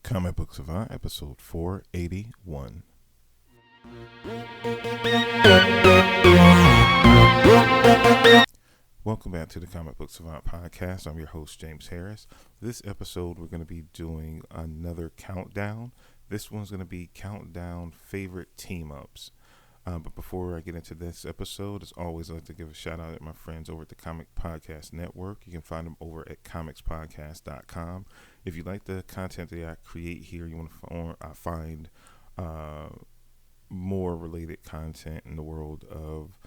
Comic Book Savant, episode 481. Welcome back to the Comic Book Savant podcast. I'm your host, James Harris. This episode, we're going to be doing another countdown. This one's going to be countdown favorite team-ups. But before I get into this episode, as always, I'd like to give a shout out to my friends over at the Comic Podcast Network. You can find them over at comicspodcast.com. If you like the content that I create here, you want to find more related content in the world of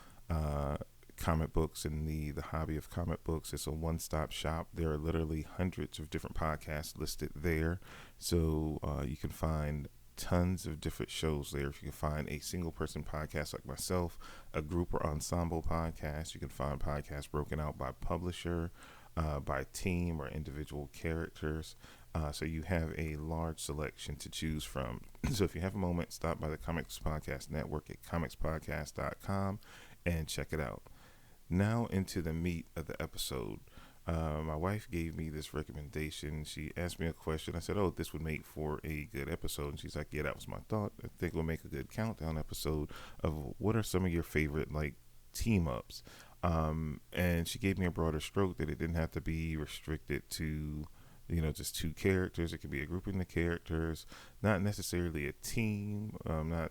comic books and the hobby of comic books, it's a one-stop shop. There are literally hundreds of different podcasts listed there. So you can find tons of different shows there. If you can find a single person podcast like myself, a group or ensemble podcast, you can find podcasts broken out by publisher, by team or individual characters. So you have a large selection to choose from. So if you have a moment, stop by the Comics Podcast Network at comicspodcast.com and check it out. Now into the meat of the episode. My wife gave me this recommendation. She asked me a question. I said, oh, this would make for a good episode. And she's like, yeah, that was my thought. I think we'll make a good countdown episode of what are some of your favorite, team ups. And she gave me a broader stroke that it didn't have to be restricted to, just two characters. It could be a grouping of characters, not necessarily a team, not,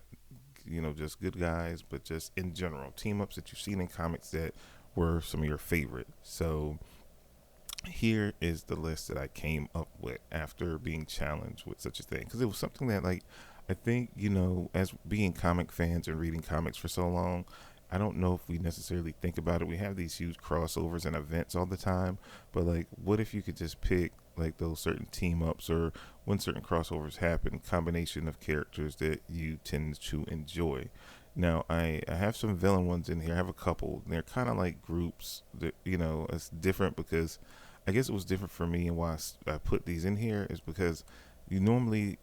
just good guys, but just in general, team ups that you've seen in comics that were some of your favorite. So here is the list that I came up with after being challenged with such a thing, because it was something that I think as being comic fans and reading comics for so long, I don't know if we necessarily think about it. We have these huge crossovers and events all the time, but what if you could just pick those certain team ups, or when certain crossovers happen, combination of characters that you tend to enjoy. Now, I have some villain ones in here. I have a couple. They're kind of like groups that, it's different because I guess it was different for me, and why I put these in here is because you normally,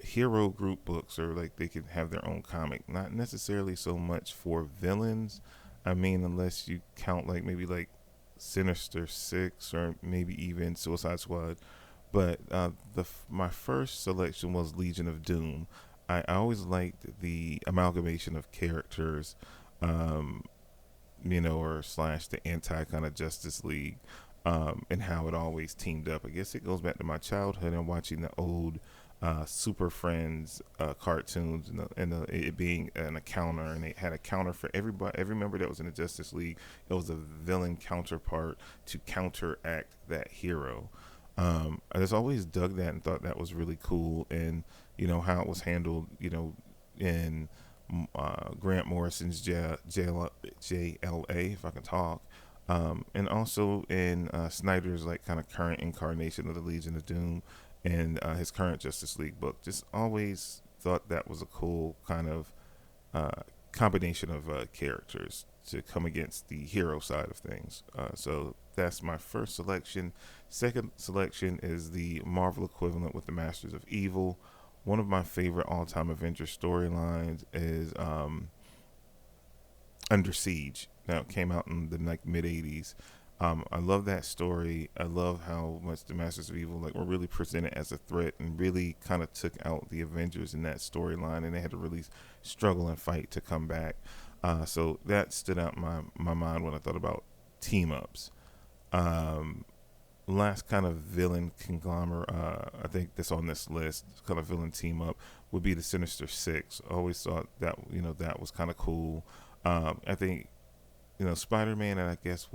hero group books, or they could have their own comic, not necessarily so much for villains. I mean, unless you count maybe Sinister Six, or maybe even Suicide Squad. But my first selection was Legion of Doom. I always liked the amalgamation of characters, or slash the anti kind of Justice League, and how it always teamed up. I guess it goes back to my childhood and watching the old Super Friends cartoons, and it being a counter, and they had a counter for everybody, every member that was in the Justice League. It was a villain counterpart to counteract that hero. I just always dug that and thought that was really cool, and how it was handled, in Grant Morrison's JLA, if I can talk, and also in Snyder's kind of current incarnation of the Legion of Doom, and his current Justice League book. Just always thought that was a cool kind of combination of characters to come against the hero side of things. So that's my first selection. Second selection is the Marvel equivalent with the Masters of Evil. One of my favorite all-time Avengers storylines is Under Siege. Now, it came out in the mid-'80s. I love that story. I love how much the Masters of Evil were really presented as a threat, and really kind of took out the Avengers in that storyline, and they had to really struggle and fight to come back. So that stood out in my mind when I thought about team-ups. Last kind of villain conglomerate, I think that's on this list, kind of villain team-up, would be the Sinister Six. I always thought that, that was kind of cool. I think, Spider-Man, and I guess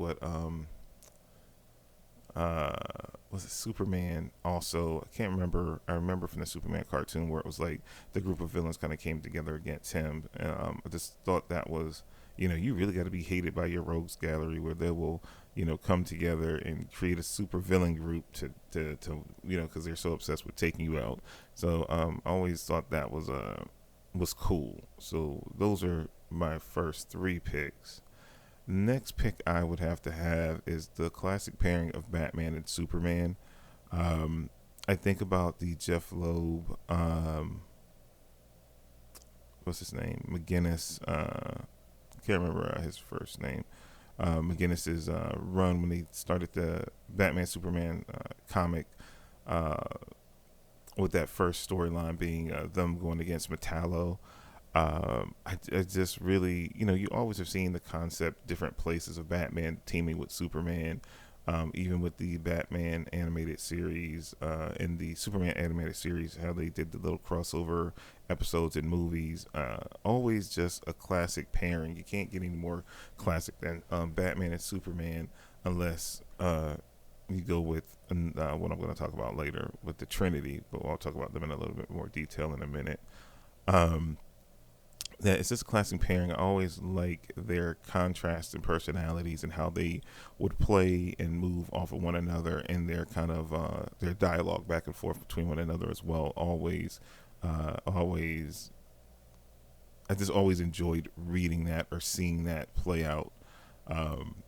was it Superman also? I can't remember. I remember from the Superman cartoon where it was the group of villains kind of came together against him. I just thought that was, you really got to be hated by your rogues gallery, where they will, come together and create a super villain group to because they're so obsessed with taking you out. So I always thought that was cool. So those are my first three picks. Next pick I would have to have is the classic pairing of Batman and Superman. I think about the Jeff Loeb, what's his name? McGinnis. I can't remember his first name. McGinnis's run when they started the Batman Superman comic with that first storyline being them going against Metallo. I just really, you always have seen the concept, different places of Batman teaming with Superman, even with the Batman animated series, in the Superman animated series, how they did the little crossover episodes in movies. Always just a classic pairing. You can't get any more classic than Batman and Superman unless you go with what I'm going to talk about later with the Trinity, but I'll talk about them in a little bit more detail in a minute. Um, that it's just a classic pairing. I always like their contrast in personalities and how they would play and move off of one another, and their kind of their dialogue back and forth between one another as well. Always, I just always enjoyed reading that or seeing that play out. Um,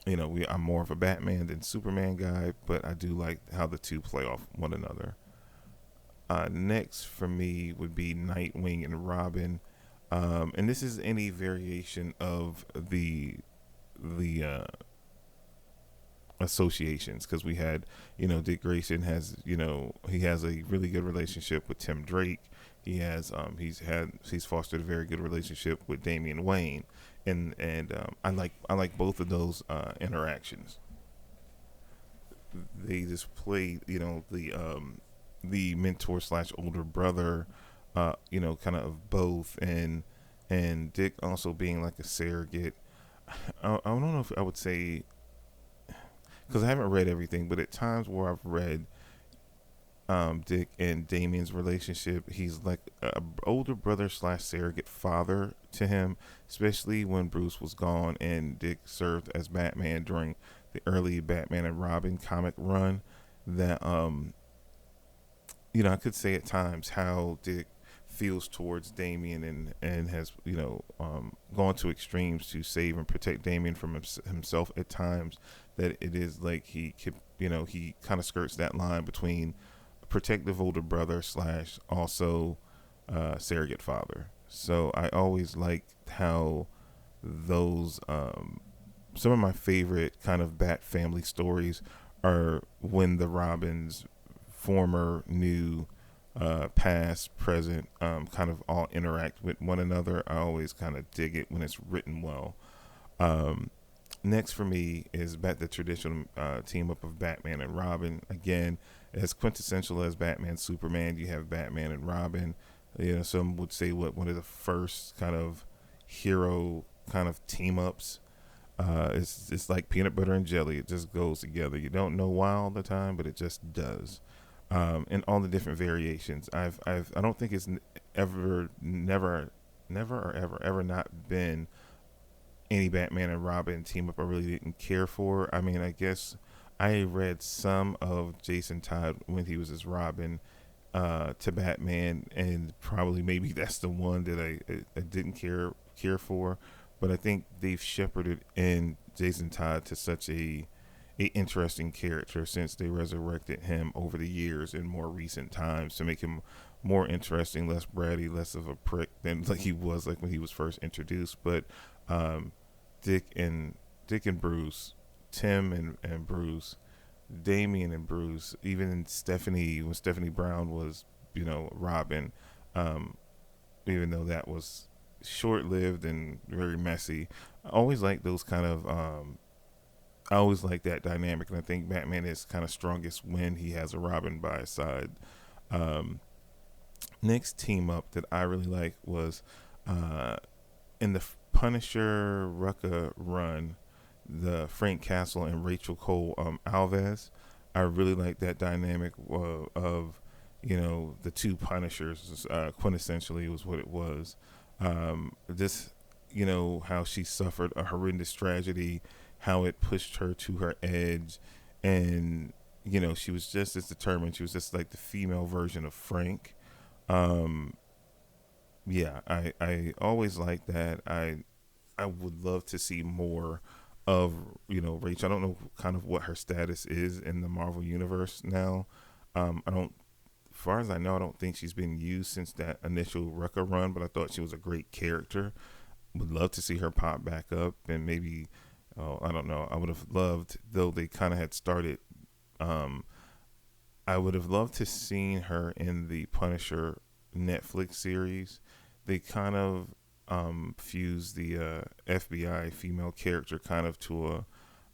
I'm more of a Batman than Superman guy, but I do like how the two play off one another. Next for me would be Nightwing and Robin, and this is any variation of the associations, because we had, Dick Grayson has, he has a really good relationship with Tim Drake. He's fostered a very good relationship with Damian Wayne, and I like both of those interactions. They just play, the mentor slash older brother, kind of both, and Dick also being like a surrogate. I don't know if I would say, because I haven't read everything, but at times where I've read Dick and Damien's relationship, he's like a older brother slash surrogate father to him, especially when Bruce was gone and Dick served as Batman during the early Batman and Robin comic run. That I could say at times how Dick feels towards Damien, and has, gone to extremes to save and protect Damien from himself at times, that it is like he could, he kind of skirts that line between protective older brother slash also surrogate father. So I always liked how those, some of my favorite kind of Bat family stories are when the Robins, former, new, past, present, kind of all interact with one another. I always kind of dig it when it's written well. Um, Next for me is the traditional team up of Batman and Robin. Again, as quintessential as Batman Superman, you have Batman and Robin. Some would say one of the first kind of hero kind of team ups. It's like peanut butter and jelly. It just goes together. You don't know why all the time, but it just does. And all the different variations. I don't think it's never or ever not been any Batman and Robin team up I really didn't care for. I mean, I guess I read some of Jason Todd when he was as Robin, to Batman, and probably maybe that's the one that I didn't care for. But I think they've shepherded in Jason Todd to such a interesting character since they resurrected him over the years in more recent times to make him more interesting, less bratty, less of a prick than like he was like when he was first introduced. But um, Dick and Bruce, Tim and Bruce, Damien and Bruce, even Stephanie, when Stephanie Brown was, Robin, um, even though that was short lived and very messy. I always like those kind of I always like that dynamic, and I think Batman is kind of strongest when he has a Robin by his side. Um, Next team up that I really like was uh, in the Punisher Rucka run, the Frank Castle and Rachel Cole Alves. I really like that dynamic of the two Punishers. Quintessentially was what it was. This how she suffered a horrendous tragedy, how it pushed her to her edge, and she was just as determined. She was just like the female version of Frank. Um, yeah, I always like that. I would love to see more of Rachel. I don't know kind of what her status is in the Marvel universe now. I don't, as far as I know, I don't think she's been used since that initial Rucka run. But I thought she was a great character. Would love to see her pop back up, and maybe, I don't know. I would have loved, though they kind of had started. Um, I would have loved to seen her in the Punisher Netflix series. They kind of fused the FBI female character kind of to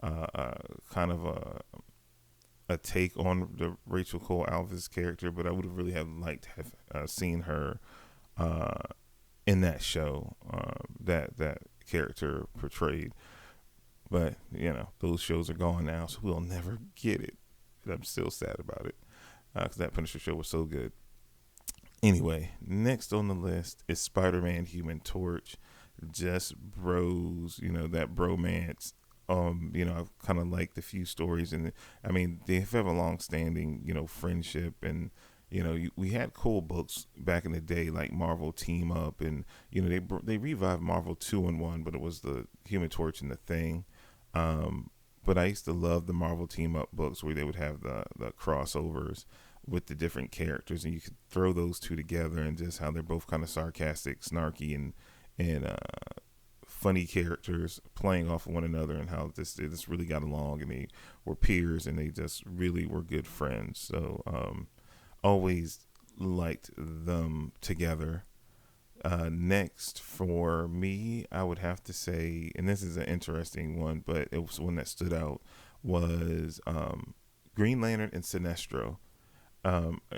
kind of a take on the Rachel Cole Alvis character, but I would have really have liked to have seen her uh, in that show that character portrayed. But those shows are gone now, so we'll never get it. And I'm still sad about it because that Punisher show was so good. Anyway, next on the list is Spider-Man, Human Torch, just bros. That bromance. I kind of like the few stories, and I mean they have a long-standing, friendship, and we had cool books back in the day like Marvel Team Up, and they revived Marvel 2-in-1, but it was the Human Torch and the Thing. But I used to love the Marvel Team Up books where they would have the crossovers with the different characters, and you could throw those two together, and just how they're both kind of sarcastic, snarky, and funny characters playing off of one another, and how they just really got along, and they were peers, and they just really were good friends. So always liked them together. Next for me, I would have to say, and this is an interesting one, but it was one that stood out, was Green Lantern and Sinestro.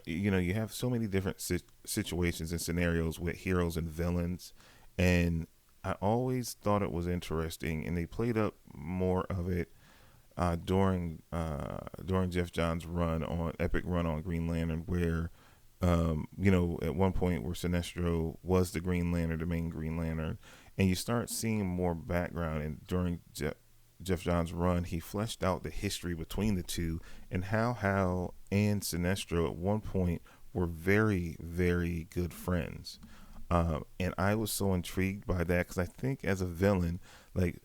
You have so many different situations and scenarios with heroes and villains, and I always thought it was interesting, and they played up more of it during Jeff Johns' epic run on Green Lantern, where at one point where Sinestro was the Green Lantern, the main Green Lantern, and you start seeing more background. And during Jeff Johns' run, he fleshed out the history between the two, and how Hal and Sinestro at one point were very, very good friends. And I was so intrigued by that because I think as a villain, like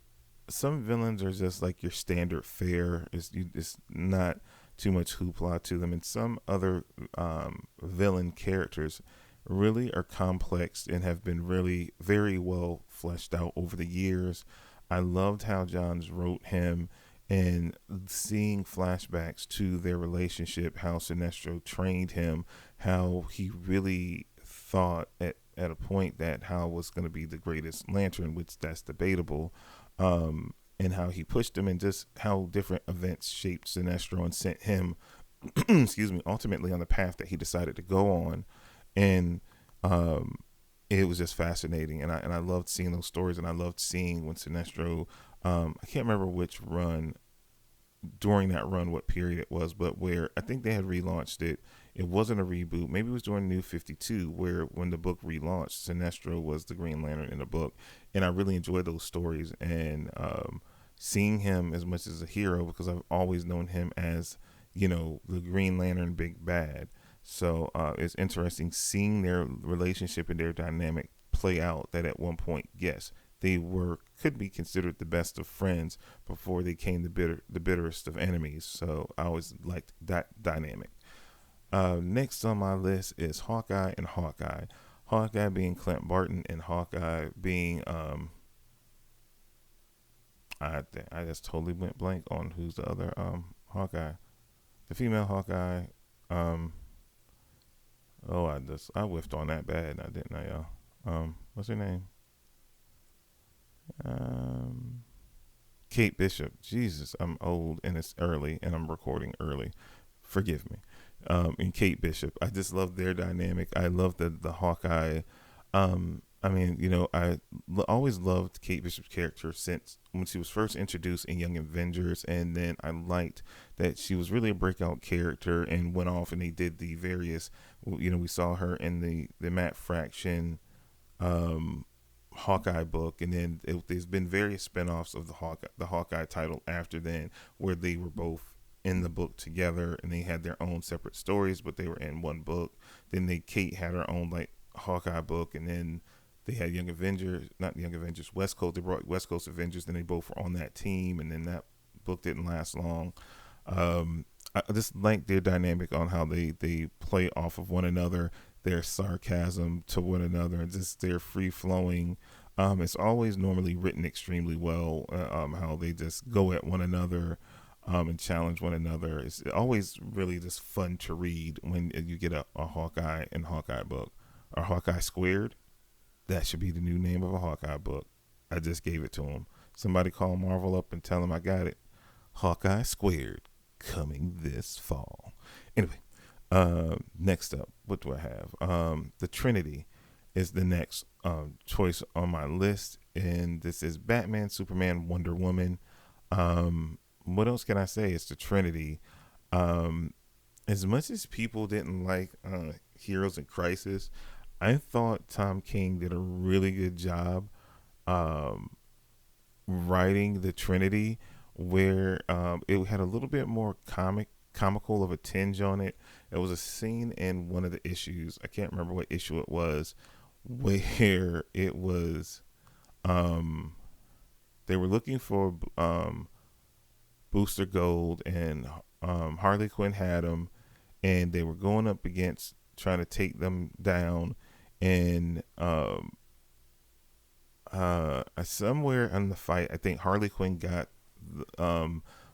some villains are just like your standard fare. It's not too much hoopla to them, and some other villain characters really are complex and have been really very well fleshed out over the years. I loved how Johns wrote him, and seeing flashbacks to their relationship, how Sinestro trained him, how he really thought at a point that Hal was going to be the greatest Lantern, which that's debatable, and how he pushed him, and just how different events shaped Sinestro and sent him, excuse me, ultimately on the path that he decided to go on. And it was just fascinating, and I loved seeing those stories, and I loved seeing when Sinestro, I can't remember which run, during that run, what period it was, but where I think they had relaunched it. It wasn't a reboot. Maybe it was during New 52, where when the book relaunched, Sinestro was the Green Lantern in the book. And I really enjoyed those stories, and seeing him as much as a hero, because I've always known him as, the Green Lantern big bad. So it's interesting seeing their relationship and their dynamic play out, that at one point, yes, they could be considered the best of friends before they became the bitterest of enemies. So I always liked that dynamic. Next on my list is Hawkeye and Hawkeye. Hawkeye being Clint Barton, and Hawkeye being I just totally went blank on who's the other Hawkeye, the female Hawkeye. I whiffed on that bad, now didn't I, y'all? What's her name? Kate Bishop. Jesus, I'm old and it's early and I'm recording early. Forgive me. And Kate Bishop. I just love their dynamic. I love the Hawkeye. Always loved Kate Bishop's character since when she was first introduced in Young Avengers, and then I liked that she was really a breakout character and went off and they did the various, we saw her in the Matt Fraction Hawkeye book, and then there's been various spinoffs of the Hawkeye title after then, where they were both in the book together and they had their own separate stories, but they were in one book. Then Kate had her own like Hawkeye book, and then they had West Coast. They brought West Coast Avengers. Then they both were on that team, and then that book didn't last long. I just like their dynamic on how they play off of one another, their sarcasm to one another, and just their free flowing. It's always normally written extremely well. How they just go at one another. and challenge one another. It's always really just fun to read when you get a Hawkeye and Hawkeye book, or Hawkeye Squared. That should be the new name of a Hawkeye book. I just gave it to him. Somebody call Marvel up and tell him I got it. Hawkeye Squared, coming this fall. Anyway, next up, what do I have? The Trinity is the next choice on my list, and this is Batman, Superman, Wonder Woman. What else can I say? It's the Trinity. As much as people didn't like Heroes in Crisis, I thought Tom King did a really good job um, writing the Trinity, where it had a little bit more comical of a tinge on it. It was a scene in one of the issues. I can't remember what issue it was, where it was um, they were looking for Booster Gold, and Harley Quinn had him, and they were going up against trying to take them down, and somewhere in the fight, I think Harley Quinn got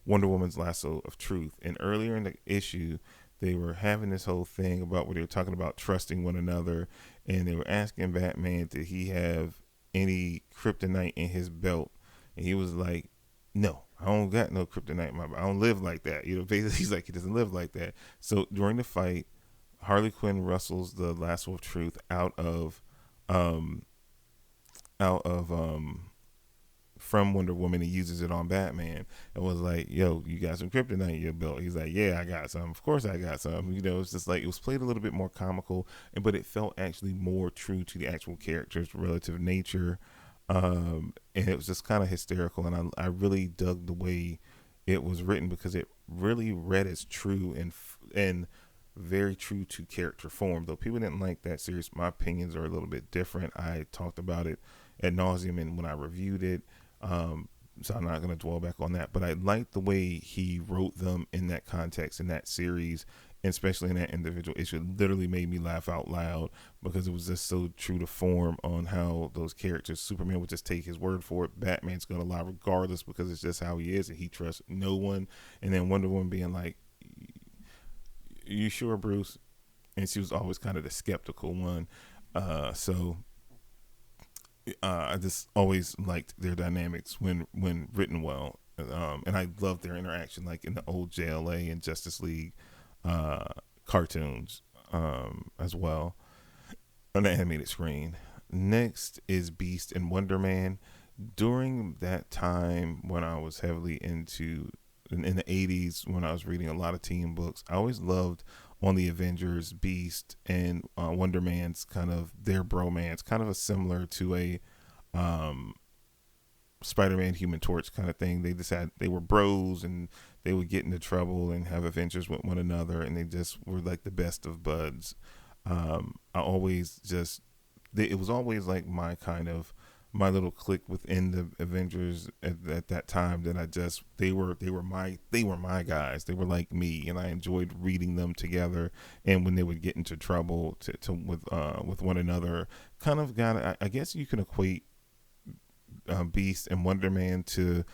Wonder Woman's lasso of truth. And earlier in the issue, they were having this whole thing about where they were talking about trusting one another, and they were asking Batman, did he have any kryptonite in his belt? And he was like, no, I don't got no kryptonite in my belt. I don't live like that. Basically, he's like, he doesn't live like that. So during the fight, Harley Quinn wrestles the lasso of truth out of from Wonder Woman and uses it on Batman. And was like, yo, you got some kryptonite in your belt? He's like, yeah, I got some. Of course I got some. It's just like, it was played a little bit more comical, but it felt actually more true to the actual character's relative nature. And it was just kind of hysterical, and I really dug the way it was written, because it really read as true and very true to character form. Though people didn't like that series, my opinions are a little bit different. I talked about it ad nauseum and when I reviewed it, so I'm not going to dwell back on that. But I liked the way he wrote them in that context, in that series, and especially in that individual issue. It literally made me laugh out loud, because it was just so true to form on how those characters. Superman would just take his word for it. Batman's going to lie regardless, because it's just how he is, and he trusts no one. And then Wonder Woman being like, you sure, Bruce? And she was always kind of the skeptical one. So I just always liked their dynamics when written well. And I loved their interaction, like in the old JLA and Justice League cartoons as well on the animated screen. Next is Beast and Wonder Man. During that time when I was heavily into in the 80s, when I was reading a lot of teen books, I always loved on the Avengers, Beast and Wonder Man's kind of their bromance, kind of a similar to a Spider-Man Human Torch kind of thing. They were bros, and they would get into trouble and have adventures with one another, and they just were like the best of buds. It was always like my little clique within the Avengers at that time, that they were my guys. They were like me, and I enjoyed reading them together. And when they would get into trouble with one another, kind of I guess you can equate Beast and Wonder Man to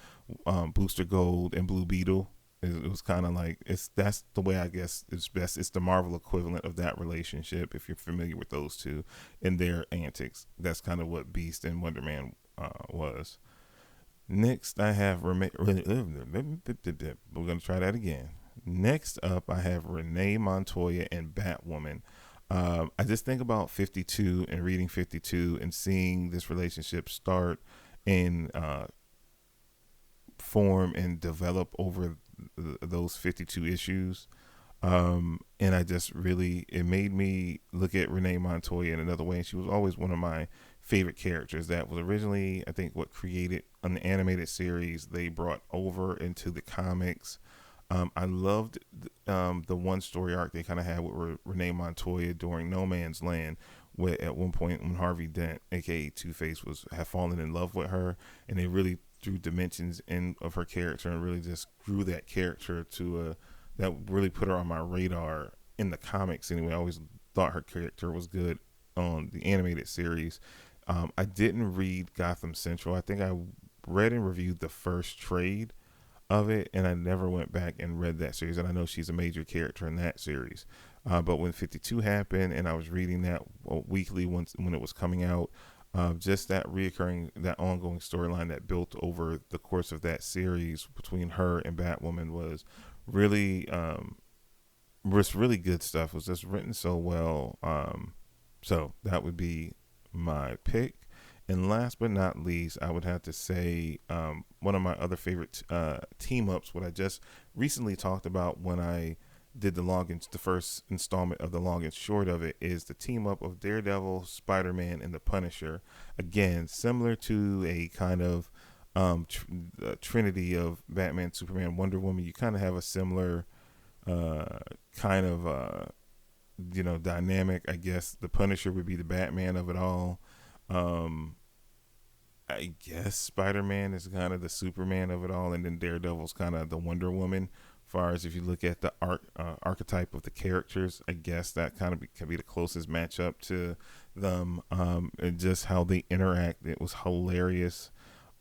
Booster Gold and Blue Beetle. It was kind of like, that's the way I guess it's best. It's the Marvel equivalent of that relationship, if you're familiar with those two and their antics. That's kind of what Beast and Wonder Man was. Next, I have we're going to try that again. Next up, I have Renee, Montoya, and Batwoman. I just think about 52 and reading 52 and seeing this relationship start and form and develop over those 52 issues. And I just it made me look at Renee Montoya in another way. And she was always one of my favorite characters. That was originally, I think, what created an animated series they brought over into the comics. I loved the one story arc they kind of had with Renee Montoya during No Man's Land, where at one point when Harvey Dent, aka Two-Face, had fallen in love with her, and they really threw dimensions of her character and really just grew that character to that really put her on my radar in the comics. Anyway, I always thought her character was good on the animated series. I didn't read Gotham Central. I think I read and reviewed the first trade. of it, and I never went back and read that series. And I know she's a major character in that series. But when 52 happened, and I was reading that weekly when it was coming out, just that reoccurring, that ongoing storyline that built over the course of that series between her and Batwoman was really good stuff. It was just written so well. So that would be my pick. And last but not least, I would have to say one of my other favorite team ups, what I just recently talked about when I did the first installment of the long and short of it, is the team up of Daredevil, Spider-Man, and the Punisher. Again, similar to a kind of Trinity of Batman, Superman, Wonder Woman. You kind of have a similar kind of dynamic. I guess the Punisher would be the Batman of it all. I guess Spider-Man is kind of the Superman of it all, and then Daredevil's kind of the Wonder Woman. As far as if you look at the archetype of the characters, I guess that kind of can be the closest matchup to them, and just how they interact. It was hilarious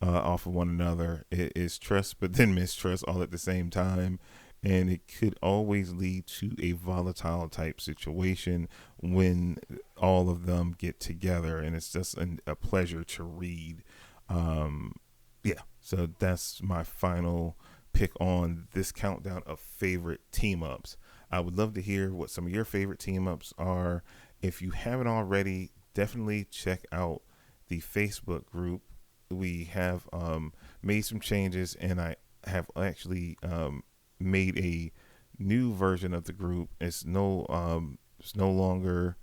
off of one another. It is trust but then mistrust all at the same time, and it could always lead to a volatile type situation when all of them get together, and it's just a pleasure to read. So that's my final pick on this countdown of favorite team ups. I would love to hear what some of your favorite team ups are. If you haven't already, definitely check out the Facebook group. We have made some changes, and I have actually made a new version of the group. It's no longer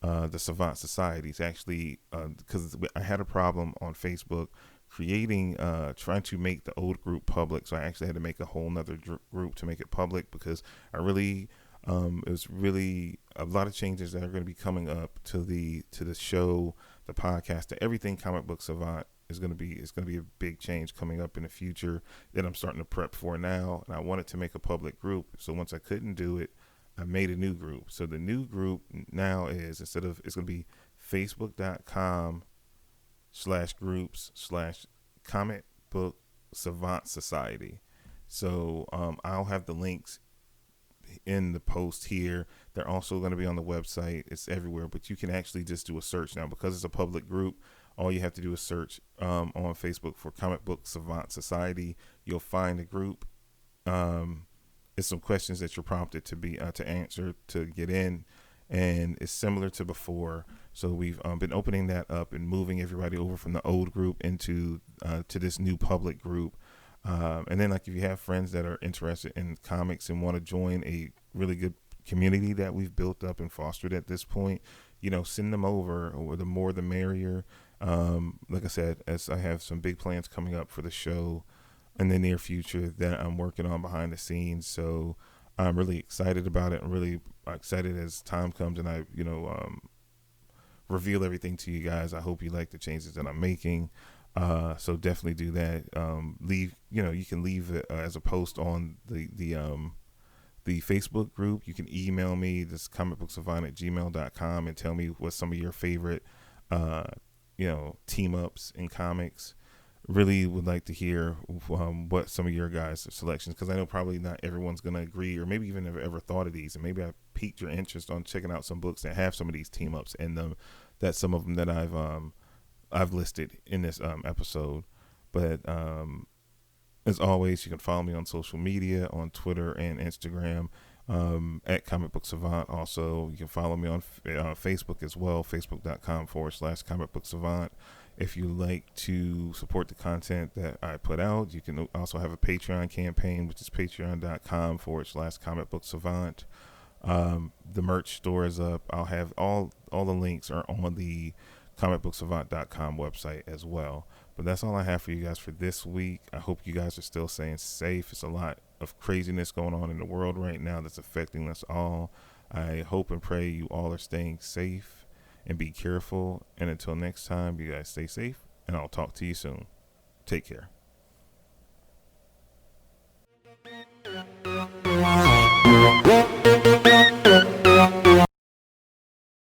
the Savant Society. It's actually because I had a problem on Facebook trying to make the old group public, so I actually had to make a whole nother group to make it public, because I really it was really a lot of changes that are going to be coming up to the show, the podcast, to everything Comic Book Savant. It's going to be a big change coming up in the future that I'm starting to prep for now, and I wanted to make a public group. So once I couldn't do it, I made a new group. So the new group now is, it's going to be facebook.com/groups/comic book savant society. So I'll have the links in the post here. They're also going to be on the website. It's everywhere, but you can actually just do a search now, because it's a public group. All you have to do is search on Facebook for Comic Book Savant Society. You'll find a group. It's some questions that you're prompted to answer to get in, and it's similar to before. So we've been opening that up and moving everybody over from the old group into to this new public group. And then, like, if you have friends that are interested in comics and want to join a really good community that we've built up and fostered at this point, send them over, or the more the merrier. Like I said, as I have some big plans coming up for the show in the near future that I'm working on behind the scenes. So I'm really excited about it. I'm really excited as time comes and I, reveal everything to you guys. I hope you like the changes that I'm making. So definitely do that. You can leave it as a post on the Facebook group. You can email me, this comicbooksavant@gmail.com, and tell me what some of your favorite, team ups in comics. Really would like to hear what some of your guys' selections, because I know probably not everyone's going to agree, or maybe even have ever thought of these, and maybe I piqued your interest on checking out some books that have some of these team ups in them. That's some of them that I've listed in this episode. But as always, you can follow me on social media, on Twitter and Instagram, at Comic Book Savant. Also, you can follow me on Facebook as well, facebook.com/Comic Book Savant. If you like to support the content that I put out, you can also have a Patreon campaign, which is patreon.com/Comic Book Savant. The merch store is up. I'll have all the links are on the comicbooksavant.com website as well. But that's all I have for you guys for this week. I hope you guys are still staying safe. It's a lot of craziness going on in the world right now that's affecting us all. I hope and pray you all are staying safe and be careful. And until next time, you guys stay safe, and I'll talk to you soon. Take care.